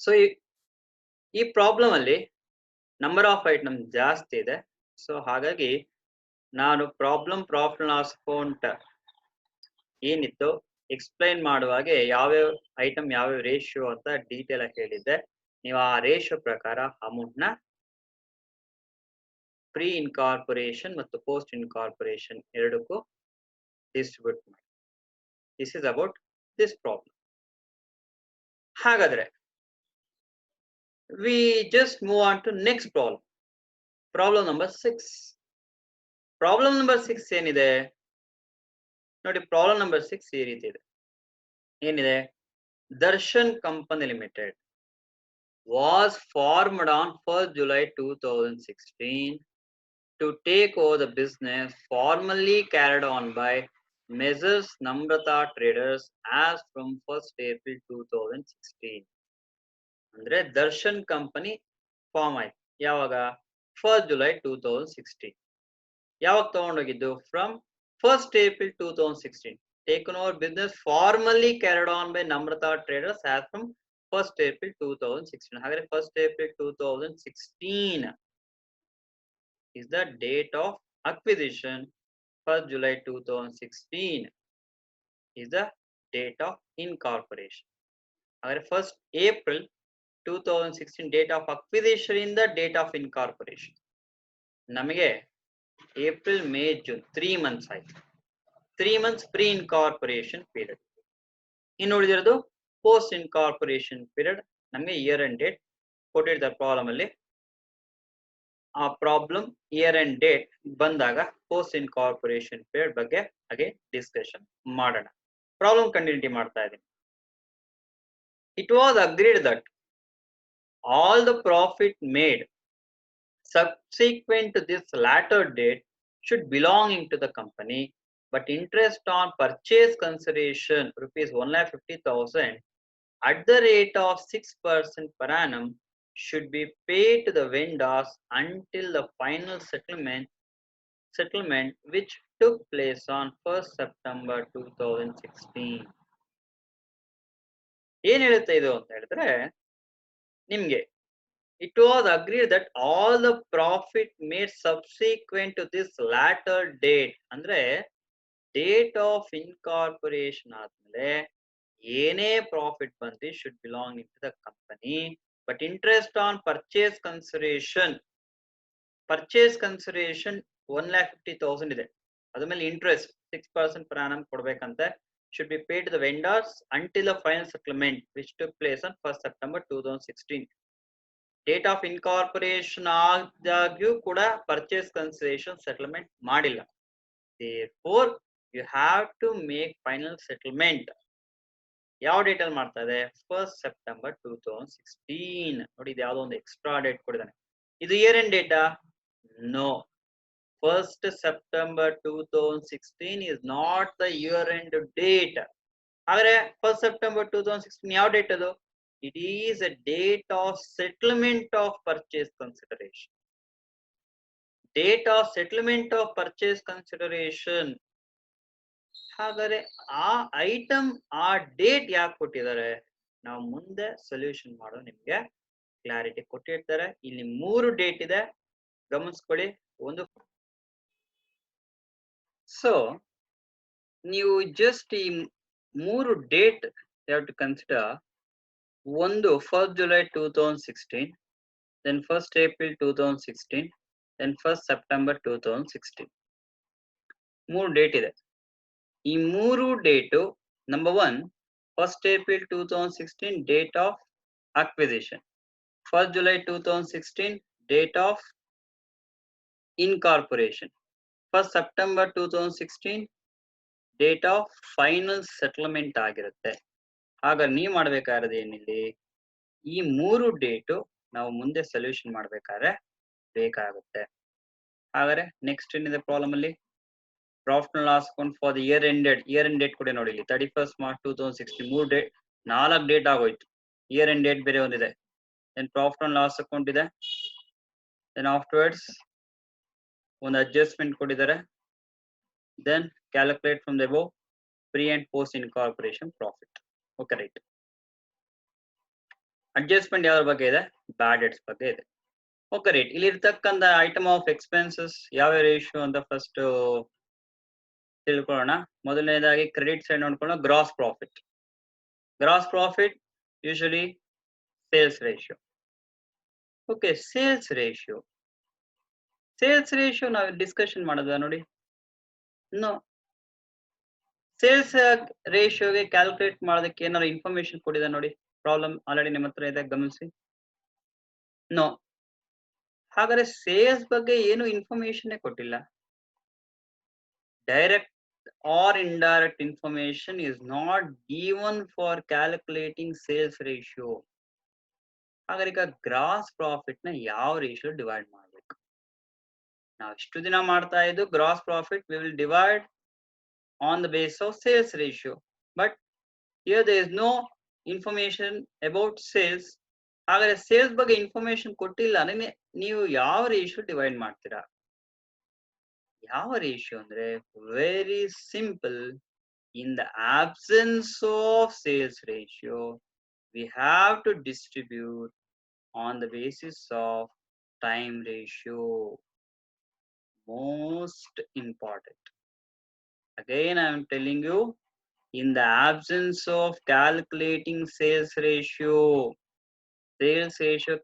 ಸೊ ಈ ಪ್ರಾಬ್ಲಮ್ ಅಲ್ಲಿ ನಂಬರ್ ಆಫ್ ಐಟಮ್ ಜಾಸ್ತಿ ಇದೆ. ಸೊ ಹಾಗಾಗಿ ನಾನು problem profit and loss account ಏನಿತ್ತು ಎಕ್ಸ್ಪ್ಲೈನ್ ಮಾಡುವಾಗೆ ಯಾವ್ಯಾವ ಐಟಮ್ ಯಾವ್ಯಾವ ರೇಷಿಯೋ ಅಂತ ಡೀಟೇಲ್ ಆಗಿ ಹೇಳಿದ್ದೆ. ನೀವು ಆ ರೇಷಿಯೋ ಪ್ರಕಾರ ಅಮೌಂಟ್ ನ ಪ್ರೀ ಇನ್ಕಾರ್ಪೊರೇಷನ್ ಮತ್ತು ಪೋಸ್ಟ್ ಇನ್ಕಾರ್ಪೊರೇಷನ್ ಎರಡಕ್ಕೂ ಡಿಸ್ಟ್ರಿಬ್ಯೂಟ್ ಮಾಡಿ. This is about this problem. ಹಾಗಾದ್ರೆ we just move on to next problem. Problem number 6. Problem number 6 ಏನಿದೆ ನೋಡಿ. ಪ್ರಾಬ್ಲಮ್ ನಂಬರ್ 6 ಈ ರೀತಿ ಇದೆ. ಏನಿದೆ? Darshan company limited was formed on 1st July 2016 to take over the business formerly carried on by Messrs. Namrata Traders as from 1st April 2016. ಅಂದ್ರೆ ದರ್ಶನ್ ಕಂಪನಿ ಫಾರ್ಮ್ ಆಯ್ತು ಯಾವಾಗ? 1st July 2016. ಯಾವಾಗ ತಗೊಂಡೋಗಿದ್ದು? From 1st April 2016. Taken over business formally carried on by Namrata traders as from 1st April 2016. ಹಾಗಾದ್ರೆ 1st April 2016 is the date of acquisition. 1st July 2016 is the date of incorporation. ಹಾಗಾದ್ರೆ 1st April 2016 date of acquisition in the date of incorporation. ನಮಗೆ ಏಪ್ರಿಲ್ ಮೇ ಜೂನ್ 3 months ಆಯ್ತು. 3 months ಪ್ರೀ ಇನ್ಕಾರ್ಪೊರೇಷನ್ ಪೀರಿಯಡ್. ಇನ್ನು ಉಳಿದಿರೋದು ಪೋಸ್ಟ್ ಇನ್ಕಾರ್ಪೊರೇಷನ್ ಪೀರಿಯಡ್. ನಮಗೆ ಇಯರ್ ಅಂಡ್ ಡೇಟ್ ಕೊಟ್ಟಿರ್ತಾರೆ ಪ್ರಾಬ್ಲಮ್ ಅಲ್ಲಿ. ಆ ಪ್ರಾಬ್ಲಮ್ ಇಯರ್ ಅಂಡ್ ಡೇಟ್ ಬಂದಾಗ ಪೋಸ್ಟ್ ಇನ್ಕಾರ್ಪೊರೇಷನ್ ಪೀರಿಯಡ್ ಬಗ್ಗೆ ಹಾಗೆ ಡಿಸ್ಕಷನ್ ಮಾಡೋಣ. ಪ್ರಾಬ್ಲಮ್ ಕಂಟಿನ್ಯೂಟಿ ಮಾಡ್ತಾ ಇದ್ದೀನಿ. It was agreed that all the profit made subsequent to this latter date should belonging to the company, but interest on purchase consideration rupees 1,50,000 at the rate of 6% per annum should be paid to the vendors until the final settlement which took place on 1st September 2016. ಏನ್ ಹೇಳುತ್ತೆ ಇದು ಅಂತ ಹೇಳಿದ್ರೆ ನಿಮ್ಗೆ, it was agreed that all the profit made subsequent to this latter date ಅಂದ್ರೆ ಡೇಟ್ ಆಫ್ ಇನ್ಕಾರ್ಪೊರೇಷನ್ ಆದ್ಮೇಲೆ ಏನೇ ಪ್ರಾಫಿಟ್ ಬಂದು should belong into the company, but interest on purchase consideration 1,50,000 ಇದೆ. ಅದ್ಮೇಲೆ ಇಂಟ್ರೆಸ್ಟ್ 6% per annum ಕೊಡ್ಬೇಕಂತೆ. should be paid to the vendors until the final settlement which took place on 1st September 2016. Date of incorporation ಆದಾಗ್ಯೂ ಕೂಡ ಪರ್ಚೇಸ್ ಕನ್ಸಿಡರೇಷನ್ ಸೆಟಲ್ಮೆಂಟ್ ಮಾಡಿಲ್ಲ. therefore you have to make final settlement. ಯಾವ ಡೇಟ್ ಅಲ್ಲಿ ಮಾಡ್ತಾ ಇದೆ? 1st September 2016. ನೋಡಿ, ಇದು ಯಾವ್ದೋ ಒಂದು ಎಕ್ಸ್ಟ್ರಾ ಡೇಟ್ ಕೊಡಿದಾನೆ. ಇದು year end data? No. 1st September 2016 is not the year end date. ಹಾಗಾದ್ರೆ 1st September 2016 ಯಾವ ಡೇಟ್ ಅದು? It is a date of settlement of purchase consideration. Date of settlement of purchase consideration. ಹಾಗಾದ್ರೆ ಆ ಐಟಮ್ ಆ ಡೇಟ್ ಯಾಕೆ ಕೊಟ್ಟಿದ್ದಾರೆ, ನಾವು ಮುಂದೆ ಸೊಲ್ಯೂಷನ್ ಮಾಡೋ ನಿಮ್ಗೆ ಕ್ಲಾರಿಟಿ ಕೊಟ್ಟಿರ್ತಾರೆ. ಇಲ್ಲಿ 3 ಡೇಟ್ ಇದೆ, ಗಮನಿಸ್ಕೊಳ್ಳಿ. ಒಂದು, ಸೊ ನೀವು ಜಸ್ಟ್ ಈ 3 ಡೇಟ್ ಹ್ಯಾವ್ ಟು ಕನ್ಸಿಡರ್. ಒಂದು 1st July 2016, then 1st April 2016, then 1st September 2016. 3 date ಇದೆ. ಈ 3 date, number 1 1st April 2016 date of acquisition, 1st July 2016 date of incorporation, 1st September 2016 date of final settlement ಆಗಿರುತ್ತೆ. ಹಾಗಾದ್ರೆ ನೀವು ಮಾಡ್ಬೇಕಾದ್ರೆ ಏನಿಲ್ಲಿ, ಈ 3 ಡೇಟು ನಾವು ಮುಂದೆ ಸೊಲ್ಯೂಷನ್ ಮಾಡ್ಬೇಕಾದ್ರೆ ಬೇಕಾಗುತ್ತೆ. ಹಾಗಾದ್ರೆ ನೆಕ್ಸ್ಟ್ ಏನಿದೆ ಪ್ರಾಬ್ಲಮ್ ಅಲ್ಲಿ, profit and loss account for the year end date ಕೂಡ ನೋಡಿ ಇಲ್ಲಿ 31st March 2016. 3 ಡೇಟ್, 4 ಡೇಟ್ ಆಗೋಯ್ತು. ಇಯರ್ ಎಂಡ್ ಡೇಟ್ ಬೇರೆ ಒಂದಿದೆ. Then profit and loss account ಇದೆ. ದೆನ್ ಆಫ್ಟರ್ವರ್ಡ್ಸ್ ಒಂದು ಅಡ್ಜಸ್ಟ್ಮೆಂಟ್ ಕೊಟ್ಟಿದ್ದಾರೆ. Then calculate from the above pre and post incorporation profit. Okay, right. Adjustment ಯಾವ್ದ್ರ ಬಗ್ಗೆ ಇದೆ, ಬ್ಯಾಡ್ ಡೆಟ್ಸ್ ಬಗ್ಗೆ ಇದೆ. Okay, right. ಇಲ್ಲಿ ಇರ್ತಕ್ಕಂಥ ಐಟಮ್ ಆಫ್ ಎಕ್ಸ್ಪೆನ್ಸಸ್ ಯಾವ ರೇಷಿಯೋ ಅಂತ ಫಸ್ಟ್ ತಿಳ್ಕೊಳ್ಳೋಣ. ಮೊದಲನೇದಾಗಿ ಕ್ರೆಡಿಟ್ ಸೈಡ್ ನೋಡ್ಕೊಳ್ಳೋಣ. Gross profit. Gross profit usually sales ratio. Okay, sales ratio ನಾವು ಡಿಸ್ಕಷನ್ ಮಾಡೋದ ನೋಡಿ. ನೋ, ಸೇಲ್ಸ್ ರೇಷಿಯೋಗೆ ಕ್ಯಾಲ್ಕುಲೇಟ್ ಮಾಡೋದಕ್ಕೆ ಏನಾದ್ರು ಇನ್ಫಾರ್ಮೇಶನ್ ಕೊಟ್ಟಿದೆ ನೋಡಿ. ಪ್ರಾಬ್ಲಮ್ ಆಲ್ರೆಡಿ ನಿಮ್ಮ ಹತ್ರ ಇದೆ, ಗಮನಿಸಿ. ನೋ, ಹಾಗಾದ್ರೆ ಸೇಲ್ಸ್ ಬಗ್ಗೆ ಏನು ಇನ್ಫಾರ್ಮೇಶನ್ ಕೊಟ್ಟಿಲ್ಲ. Direct or indirect information is not given for calculating sales ratio. ಹಾಗಾದ್ರೆ ಈಗ ಗ್ರಾಸ್ ಪ್ರಾಫಿಟ್ ನ ಯಾವ ರೇಷಿಯೋ ಡಿವೈಡ್ ಮಾಡಬೇಕು? ನಾವು ಇಷ್ಟು ದಿನ ಮಾಡ್ತಾ ಇದ್ದು gross profit we will divide on the basis of sales ratio, but here there is no information about sales. ಹಾಗಾದ್ರೆ ಸೇಲ್ಸ್ ಬಗ್ಗೆ ಇನ್ಫಾರ್ಮೇಶನ್ ಕೊಟ್ಟಿಲ್ಲ ಅಂದ್ರೆ ನೀವು ಯಾವ ರೇಷಿಯೋ ಡಿವೈಡ್ ಮಾಡ್ತೀರಾ? ಯಾವ ರೇಷಿಯೋ ಅಂದ್ರೆ very simple. In the absence of sales ratio, we have to distribute on the basis of time ratio. Most important. Again, I am telling you, in the absence of calculating sales ratio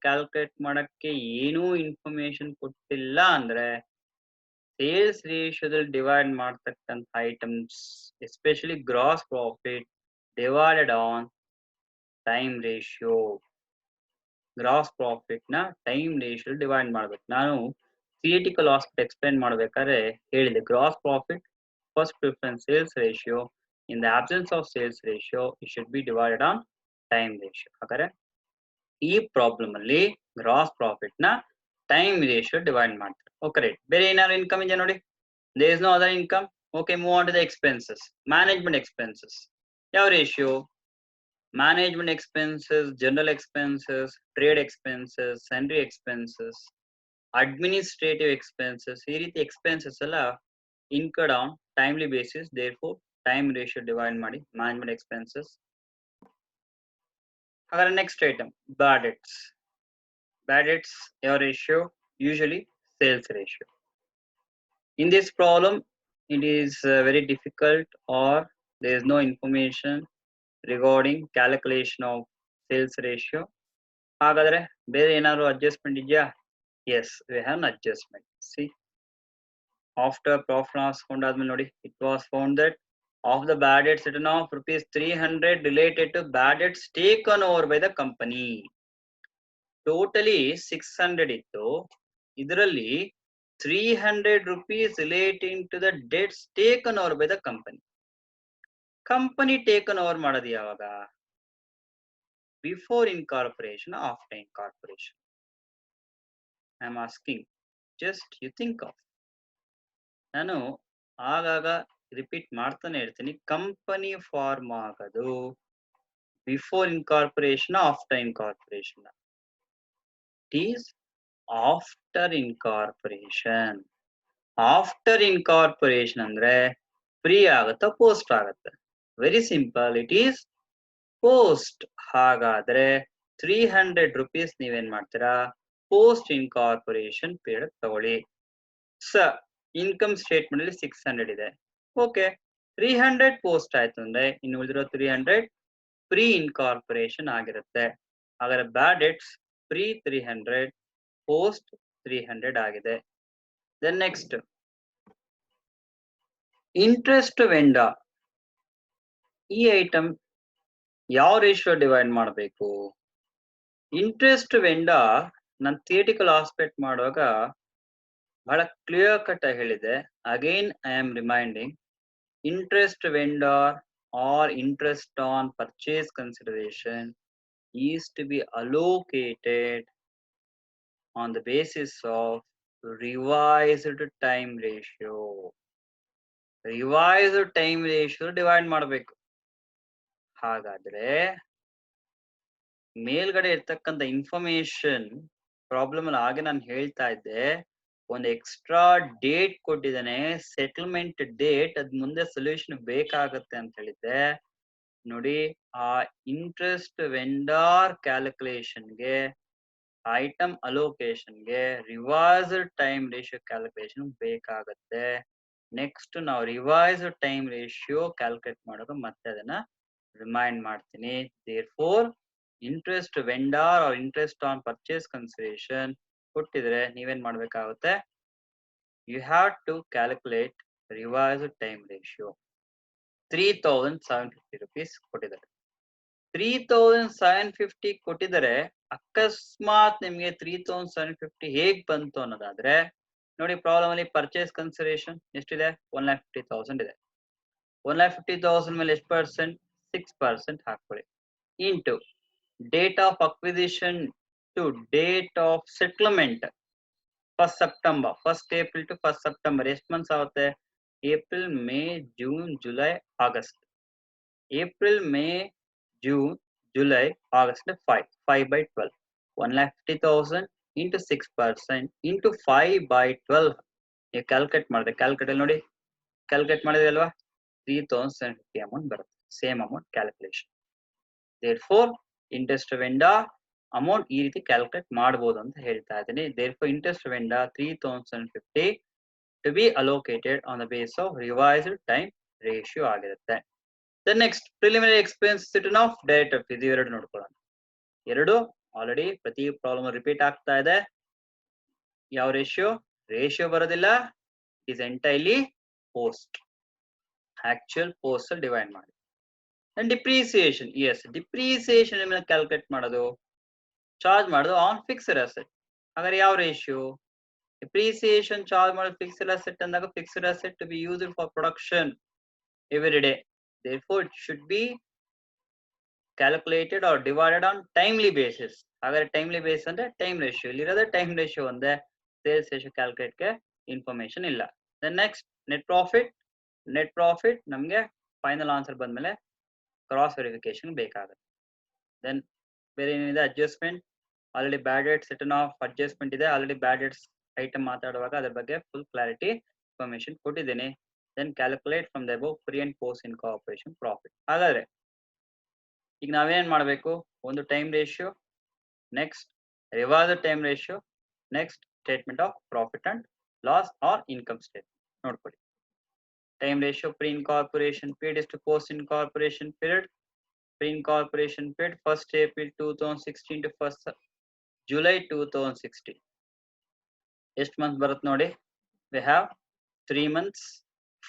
calculate ಮಾಡಕ್ಕೆ ಏನೂ ಇನ್ಫಾರ್ಮೇಶನ್ ಕೊಟ್ಟಿಲ್ಲ ಅಂದ್ರೆ ಸೇಲ್ಸ್ ರೇಷಿಯೋದಲ್ಲಿ ಡಿವೈಡ್ ಮಾಡ್ತಕ್ಕಂಥ items, especially gross profit divided on time ratio. Gross profit ನ ಟೈಮ್ ರೇಷಿಯೋ ಡಿವೈಡ್ ಮಾಡ್ಬೇಕು. ನಾನು ಥಿಯರಿಟಿಕಲ್ ಆಸ್ಪೆಕ್ಟ್ ಎಕ್ಸ್ಪ್ಲೇನ್ ಮಾಡ್ಬೇಕಾದ್ರೆ ಹೇಳಿದೆ, gross profit first preference sales ratio. In the absence of sales ratio it should be divided on time ratio. ಹಾಗಾದ್ರೆ ಈ ಪ್ರಾಬ್ಲಮ್ ಅಲ್ಲಿ ಗ್ರಾಸ್ ಪ್ರಾಫಿಟ್ ನ ಟೈಮ್ ರೇಷಿಯೋ ಡಿವೈಡ್ ಮಾಡ್ತಾರೆ. Okay, right. ಬೇರೆ ಏನಾದ್ರು ಇನ್ಕಮ್ ಇದೆ ನೋಡಿ. There is no other income. Okay, move on to the expenses. Management expenses ಯಾವ ratio? Management expenses, general expenses, trade expenses, sundry expenses, administrative expenses, ಈ ರೀತಿ ಎಕ್ಸ್ಪೆನ್ಸಸ್ ಎಲ್ಲ incurred on timely basis. Therefore time ratio divide ಮಾಡಿ ಮ್ಯಾನೇಜ್ಮೆಂಟ್ ಎಕ್ಸ್ಪೆನ್ಸಸ್. ಹಾಗಾದ್ರೆ next item bad debts. Bad debts ಯಾವ ratio? Usually sales ratio. In this problem, it is very difficult or there is no information regarding calculation of sales ratio. ಹಾಗಾದ್ರೆ ಬೇರೆ ಏನಾದ್ರು ಅಡ್ಜಸ್ಟ್ಮೆಂಟ್ ಇದೆಯಾ? Yes, we have an adjustment. See, after profit loss account ಆದ್ಮೇಲೆ ನೋಡಿ, it was found that of the bad debts written off ₹300 related to bad debts taken over by the company. Totally 600 ಇತ್ತು. ಇದರಲ್ಲಿ 300 rupees relating to the debts taken over by the company. Company taken over ಮಾಡೋದು ಯಾವಾಗ? Before incorporation, after incorporation? I am asking, just you think of. ನಾನು ಆಗಾಗ ರಿಪೀಟ್ ಮಾಡ್ತಾನೆ ಇರ್ತೀನಿ, ಕಂಪನಿ ಫಾರ್ಮ್ ಆಗೋದು Before incorporation, after incorporation? It is after incorporation. After incorporation ಅಂದ್ರೆ ಫ್ರೀ ಆಗುತ್ತಾ ಪೋಸ್ಟ್ ಆಗುತ್ತೆ? Very simple, it is post. ಹಾಗಾದ್ರೆ 300 rupees ನೀವೇನ್ ಮಾಡ್ತೀರಾ? ಪೋಸ್ಟ್ ಇನ್ಕಾರ್ಪೊರೇಷನ್ ಪೀರಿಯಡ್ ತಗೊಳ್ಳಿ. ಇನ್ಕಮ್ ಸ್ಟೇಟ್ಮೆಂಟ್ ಅಲ್ಲಿ 600 ಇದೆ. ಓಕೆ, 300 ಪೋಸ್ಟ್ ಆಯ್ತು ಅಂದ್ರೆ ಇನ್ನು ಉಳಿದಿರೋ 300 ಪ್ರೀ ಇನ್ಕಾರ್ಪೊರೇಷನ್ ಆಗಿರುತ್ತೆ. ಹಾಗಾದ್ರೆ ಬ್ಯಾಡ್ ಡೆಟ್ಸ್ ಪ್ರೀ 300, ಪೋಸ್ಟ್ 300 ಆಗಿದೆ. Then next interest vendor. ಈ ಐಟಮ್ ಯಾವ ರೇಷಿಯೋ ಡಿವೈಡ್ ಮಾಡಬೇಕು? ಇಂಟ್ರೆಸ್ಟ್ ವೆಂಡರ್ ನಾನು ಥಿಯರಿಟಿಕಲ್ ಆಸ್ಪೆಕ್ಟ್ ಮಾಡುವಾಗ ಬಹಳ ಕ್ಲಿಯರ್ ಕಟ್ ಆಗಿ ಹೇಳಿದೆ. Again I am reminding, interest vendor or interest on purchase consideration is to be allocated on the basis of revised time ratio. Revised time ratio divide ಮಾಡಬೇಕು. ಹಾಗಾದ್ರೆ ಮೇಲ್ಗಡೆ ಇರ್ತಕ್ಕಂಥ ಇನ್ಫಾರ್ಮೇಶನ್ ಪ್ರಾಬ್ಲಮ್ ಅಲ್ಲಿ ಹಾಗೆ ನಾನು ಹೇಳ್ತಾ ಇದ್ದೆ, ಒಂದು ಎಕ್ಸ್ಟ್ರಾ ಡೇಟ್ ಕೊಟ್ಟಿದ್ದಾನೆ, ಸೆಟಲ್ಮೆಂಟ್ ಡೇಟ್, ಅದ್ ಮುಂದೆ ಸೊಲ್ಯೂಷನ್ ಬೇಕಾಗತ್ತೆ ಅಂತ ಹೇಳಿದ್ದೆ. ನೋಡಿ, ಆ ಇಂಟ್ರೆಸ್ಟ್ ವೆಂಡರ್ ಕ್ಯಾಲ್ಕುಲೇಷನ್ಗೆ, ಐಟಮ್ ಅಲೋಕೇಶನ್ಗೆ ರಿವೈಸ್ಡ್ ಟೈಮ್ ರೇಷಿಯೋ ಕ್ಯಾಲ್ಕುಲೇಷನ್ ಬೇಕಾಗತ್ತೆ. ನೆಕ್ಸ್ಟ್ ನಾವು ರಿವೈಸ್ಡ್ ಟೈಮ್ ರೇಷಿಯೋ ಕ್ಯಾಲ್ಕುಲೇಟ್ ಮಾಡುವಾಗ ಮತ್ತೆ ಅದನ್ನ ರಿಮೈಂಡ್ ಮಾಡ್ತೀನಿ. Therefore interest vendor or interest on purchase consideration ಕೊಟ್ಟಿದ್ರೆ ನೀವೇನ್ ಮಾಡ್ಬೇಕಾಗುತ್ತೆ? You have to calculate revised time ratio. 3750 rupees ಕೊಟ್ಟಿದ್ದಾರೆ. 3750 ಕೊಟ್ಟಿದ್ದಾರೆ. ಅಕಸ್ಮಾತ್ ನಿಮ್ಗೆ 3750 ಹೇಗ್ ಬಂತು ಅನ್ನೋದಾದ್ರೆ ನೋಡಿ, ಪ್ರಾಬ್ಲಮ್ ಅಲ್ಲಿ ಪರ್ಚೇಸ್ ಕನ್ಸಿಡರೇಷನ್ ಎಷ್ಟಿದೆ? 1,50,000 ಇದೆ. 1,50,000 ಮೇಲೆ ಎಷ್ಟು ಪರ್ಸೆಂಟ್? 6% ಹಾಕೊಳ್ಳಿ. Into date of acquisition to date of settlement 1st September, 1st April to 1st September. ಎಷ್ಟು ಮಂತ್ಸ್ ಆಗುತ್ತೆ? April, May, June, July, August. April, May, June, July, August 5/12. 1,50,000 into 6% into 5/12. ನೀವು ಕ್ಯಾಲ್ಕುಲೇಟ್ ಮಾಡಿದ್ರೆ ಕ್ಯಾಲ್ಕುಲೇಟ್ ನೋಡಿ, ಕ್ಯಾಲ್ಕುಲೇಟ್ ಮಾಡಿದ್ರೆ ಅಲ್ವಾ 3,750 ಅಮೌಂಟ್ ಬರುತ್ತೆ. Same amount calculation. Therefore interest vendor amount ಈ ರೀತಿ ಕ್ಯಾಲ್ಕುಲೇಟ್ ಮಾಡಬಹುದು ಅಂತ ಹೇಳ್ತಾ ಇದ್ದೀನಿ. Therefore interest vendor 3,750 to be allocated on the base of revised time ratio ಆಗಿರುತ್ತೆ. Then next preliminary expense return of director fees. ಇವೆರಡು ನೋಡ್ಕೊಳ್ಳೋಣ. ಎರಡು ಆಲ್ರೆಡಿ ಪ್ರತಿ ಪ್ರಾಬ್ಲಮ್ ರಿಪೀಟ್ ಆಗ್ತಾ ಇದೆ. ಯಾವ ರೇಷಿಯೋ? ರೇಷಿಯೋ ಬರೋದಿಲ್ಲ, is entirely post. Actual post ಅಲ್ಲಿ ಡಿವೈಡ್ ಮಾಡಿ. ಡಿಪ್ರಿಸಿಯೇಷನ್, ಎಸ್, ಡಿಪ್ರಿಸಿಯೇಷನ್ ಕ್ಯಾಲ್ಕುಲೇಟ್ ಮಾಡೋದು, ಚಾರ್ಜ್ ಮಾಡೋದು ಆನ್ ಫಿಕ್ಸ್ಡ್ ಅಸೆಟ್. ಹಾಗಾದ್ರೆ ಯಾವ ರೇಷಿಯೋ? ಡಿಪ್ರಿಸಿಯೇಷನ್ ಚಾರ್ಜ್ ಮಾಡೋದು ಫಿಕ್ಸ್ಡ್ ಅಸೆಟ್ ಅಂದಾಗ fixed asset to be used for production every day. therefore it should be calculated or divided on timely basis. ಹಾಗಾದ್ರೆ ಟೈಮ್ಲಿ ಬೇಸ್ ಅಂದ್ರೆ ಟೈಮ್ ರೇಷಿಯೋ. ಇಲ್ಲಿರೋದೇ ಟೈಮ್ ರೇಷಿಯೋ ಒಂದೇ, ಸೇಲ್ಸ್ ರೇಷಿಯೋ ಕ್ಯಾಲ್ಕುಲೇಟ್ಗೆ ಇನ್ಫಾರ್ಮೇಶನ್ ಇಲ್ಲ. Then next net profit. Net profit ನಮಗೆ ಫೈನಲ್ ಆನ್ಸರ್ ಬಂದ್ಮೇಲೆ ಕ್ರಾಸ್ ವೆರಿಫಿಕೇಶನ್ ಬೇಕಾಗುತ್ತೆ. ದೆನ್ ಬೇರೆ ಏನಿದೆ? Adjustment. Already bad debts return of adjustment ಇದೆ. ಆಲ್ರೆಡಿ ಬ್ಯಾಡ್ ಡೆಟ್ಸ್ ಐಟಮ್ ಮಾತಾಡುವಾಗ ಅದ್ರ ಬಗ್ಗೆ ಫುಲ್ ಕ್ಲಾರಿಟಿ ಇನ್ಫಾರ್ಮೇಶನ್ ಕೊಟ್ಟಿದ್ದೀನಿ. Then calculate from the above pre and post incorporation profit. ಹಾಗಾದ್ರೆ ಈಗ ನಾವೇನ್ ಮಾಡಬೇಕು? ಒಂದು time ratio, next revised time ratio, next statement of profit and loss or income statement ನೋಡ್ಕೊಳ್ಳಿ. Time ratio pre incorporation period ಇಷ್ಟು post incorporation period. Pre incorporation period 1st April 2016 to 1st July 2016. ಎಷ್ಟು ಮಂತ್ ಬರುತ್ತೆ ನೋಡಿ? we have 3 months.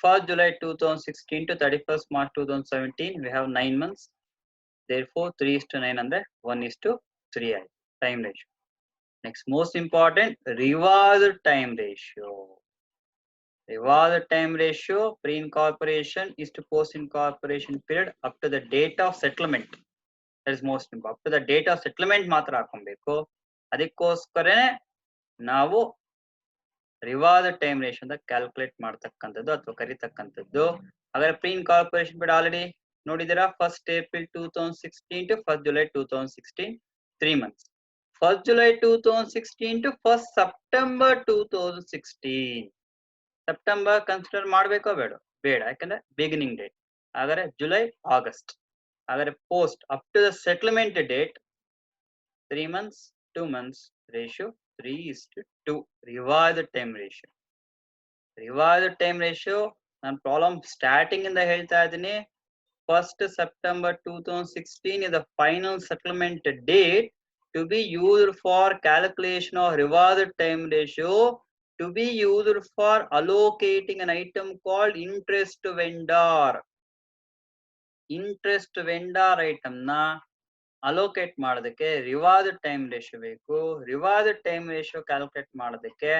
1st July 2016 to 31st March 2017 we have 9 months. Therefore 3:9 ಅಂದ್ರೆ 1:3 ಆಯ್ತು time ratio. Next most important revised time ratio. Revised time ratio pre-incorporation is to post-incorporation period up to the date of settlement. That is most important. Up to the date of settlement ಮಾತ್ರ ಹಾಕೊಬೇಕು. ಅದಕ್ಕೋಸ್ಕರನೇ ನಾವು ರಿವೈಸ್ಡ್ ಟೈಮ್ ರೇಷಿಯೋ ಅಂತ ಕ್ಯಾಲ್ಕುಲೇಟ್ ಮಾಡ್ತಕ್ಕಂಥದ್ದು ಅಥವಾ ಕರಿತಕ್ಕಂಥದ್ದು. ಹಾಗಾದ್ರೆ ಪ್ರೀ ಇನ್ಕಾರ್ಪೊರೇಷನ್ ಪೀರಿಯಡ್ ಆಲ್ರೆಡಿ ನೋಡಿದಿರಾ, 1st April 2016 to 1st July 2016, 3 months. 1st July 2016 to 1st September 2016. September consider ಮಾಡಬೇಕೋ ಬೇಡ? ಬೇಡ, ಯಾಕಂದ್ರೆ ಬಿಗಿನಿಂಗ್ ಡೇಟ್. ಹಾಗಾದ್ರೆ ಜುಲೈ ಆಗಸ್ಟ್. ಹಾಗಾದ್ರೆ post up to the settlement date 3 months, 2 months ratio 3:2. Revised time ratio. Revised time ratio ನಾನು ಪ್ರಾಬ್ಲಮ್ ಸ್ಟಾರ್ಟಿಂಗ್ ಇಂದ ಹೇಳ್ತಾ ಇದ್ದೀನಿ. 1st September 2016 is the final settlement date to be used for calculation of revised time ratio to be used for allocating an item called interest vendor. Interest vendor item na allocate ಮಾಡೋದಕ್ಕೆ ರಿವೈಸ್ಡ್ ಟೈಮ್ ರೇಷಿಯೋ ಬೇಕು. ರಿವೈಸ್ಡ್ ಟೈಮ್ ರೇಷಿಯೋ ಕ್ಯಾಲ್ಕುಲೇಟ್ ಮಾಡೋದಕ್ಕೆ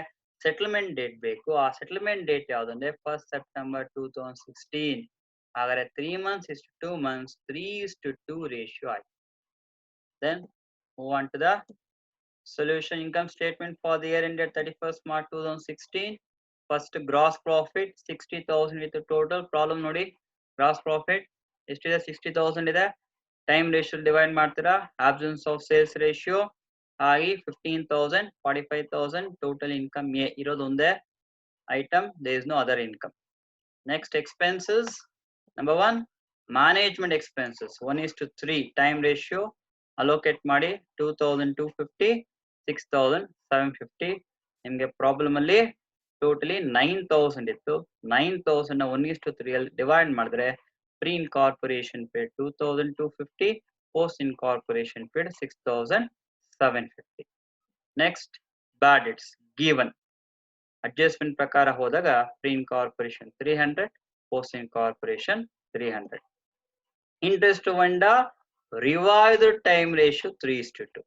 ಸೆಟಲ್ಮೆಂಟ್ ಡೇಟ್ ಬೇಕು. ಆ ಸೆಟಲ್ಮೆಂಟ್ ಡೇಟ್ ಯಾವುದಂದ್ರೆ 1st September 2016. ಹಾಗಾದ್ರೆ 3 months is to 2 months, 3:2 ratio ಆಯ್ತು. Then move on to the solution. Income statement for the year ended 31st March 2016. First gross profit 60,000 with the total problem ನೋಡಿ. Gross profit ಎಷ್ಟಿದೆ? 60,000 ಇದೆ. ಟೈಮ್ ರೇಷಿಯೋ ಡಿವೈಡ್ ಮಾಡ್ತೀರಾ. ಆಬ್ಸೆನ್ಸ್ ಆಫ್ ಸೇಲ್ಸ್ ರೇಷಿಯೋ ಆಗಿ 15,000, 45,000 ಟೋಟಲ್ ಇನ್ಕಮ್ ಇರೋದು ಒಂದೇ item. There is no other income. Next expenses. Number 1, management expenses 1:3 time ratio allocate ಮಾಡಿ 2,250, 6,750. ನಿಮಗೆ ಪ್ರಾಬ್ಲಮ್ ಅಲ್ಲಿ ಟೋಟಲಿ 9,000 ಇತ್ತು. 9,000 1:3 ಅಲ್ಲಿ ಡಿವೈಡ್ ಮಾಡಿದ್ರೆ pre incorporation paid 2,250, post incorporation paid 6,750. Next bad debts given adjustment ಪ್ರಕಾರ ಹೋದಾಗ pre incorporation 300, post incorporation 300. Interest vendor revised time ratio 3:2.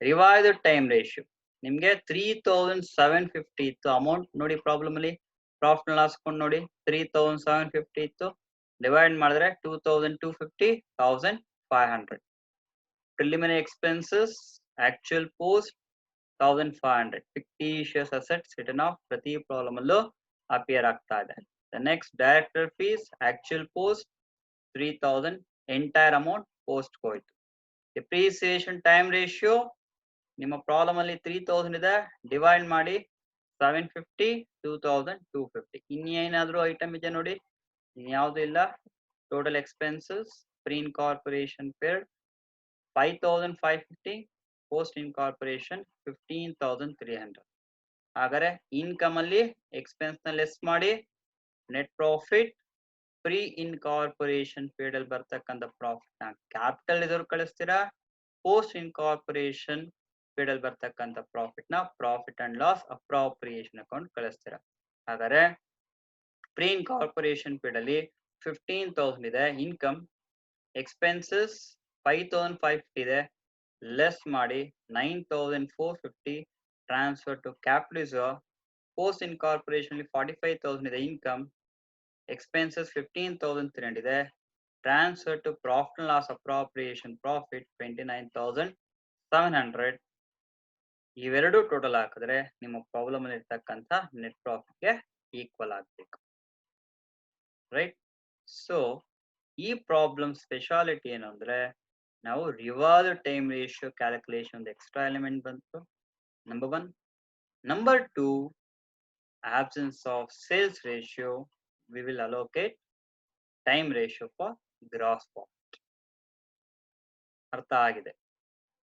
Revised time ratio ನಿಮ್ಗೆ 3,750 ಇತ್ತು ಅಮೌಂಟ್ ನೋಡಿ. ಪ್ರಾಬ್ಲಮ್ ಅಲ್ಲಿ ಪ್ರಾಫಿಟ್ ಅಂಡ್ ಲಾಸ್ ಅಕೌಂಟ್ ನೋಡಿ 3,750 ಇತ್ತು. ಡಿವೈಡ್ ಮಾಡಿದ್ರೆ 2,250, 1,500. Preliminary expenses actual post 1,500. fictitious assets written off ಪ್ರತಿ ಪ್ರಾಬ್ಲಮ್ ಅಲ್ಲೂ ಅಪಿಯರ್ ಆಗ್ತಾ ಇದೆ. The next director fees actual post 3,000 entire amount post ಹೋಯ್ತು. Depreciation time ratio ನಿಮ್ಮ ಪ್ರಾಬ್ಲಮ್ ಅಲ್ಲಿ 3,000 ಇದೆ. ಡಿವೈಡ್ ಮಾಡಿ 750, 2,250. ಇನ್ನೇನಾದ್ರೂ ಐಟಮ್ ಇದೆ ನೋಡಿ? ಇನ್ಯಾವುದು ಇಲ್ಲ. Total expenses pre incorporation paid 5,550, post incorporation 15,300. ಹಾಗಾದ್ರೆ ಇನ್ಕಮ್ ಅಲ್ಲಿ ಎಕ್ಸ್ಪೆನ್ಸ್ ನ ಲೆಸ್ ಮಾಡಿ net profit pre incorporation paid ಅಲ್ಲಿ ಬರ್ತಕ್ಕಂಥ ಪ್ರಾಫಿಟ್ ನ ಕ್ಯಾಪಿಟಲ್ ಇದ್ರು ಕಳಿಸ್ತೀರಾ. ಪೋಸ್ಟ್ ಇನ್ಕಾರ್ಪೊರೇಷನ್ ಪೇಡ್ ಅಲ್ಲಿ ಬರ್ತಕ್ಕಂಥ ಪ್ರಾಫಿಟ್ ನ profit and loss appropriation account ಕಳಿಸ್ತೀರಾ. ಹಾಗಾದ್ರೆ ಪ್ರೀ ಇನ್ಕಾರ್ಪೊರೇಷನ್ ಪೇಡ್ ಅಲ್ಲಿ 15,000 ಇದೆ ಇನ್ಕಮ್. ಎಕ್ಸ್ಪೆನ್ಸಸ್ 5,550 ಇದೆ. ಲೆಸ್ ಮಾಡಿ 9,450 transfer to capital reserve. Post incorporation ಅಲ್ಲಿ 45,000 ಇದೆ ಇನ್ಕಮ್. ಎಕ್ಸ್ಪೆನ್ಸಸ್ 15,300 ಇದೆ. Transfer to profit and loss appropriation profit 29,700. ಇವೆರಡು ಟೋಟಲ್ ಹಾಕಿದ್ರೆ ನಿಮ್ಮ ಪ್ರಾಬ್ಲಮ್ ಅಲ್ಲಿ ಇರ್ತಕ್ಕಂಥ ನೆಟ್ ಪ್ರಾಫಿಟ್ ಗೆ ಈಕ್ವಲ್ ಆಗಬೇಕು. ರೈಟ್. ಸೊ ಈ ಪ್ರಾಬ್ಲಮ್ ಸ್ಪೆಷಾಲಿಟಿ ಏನು ಅಂದ್ರೆ ನಾವು revised time ratio calculation extra element ಬಂತು. Number 1. Number 2, absence of sales ratio, we will allocate time ratio for gross profit. ಅರ್ಥ ಆಗಿದೆ?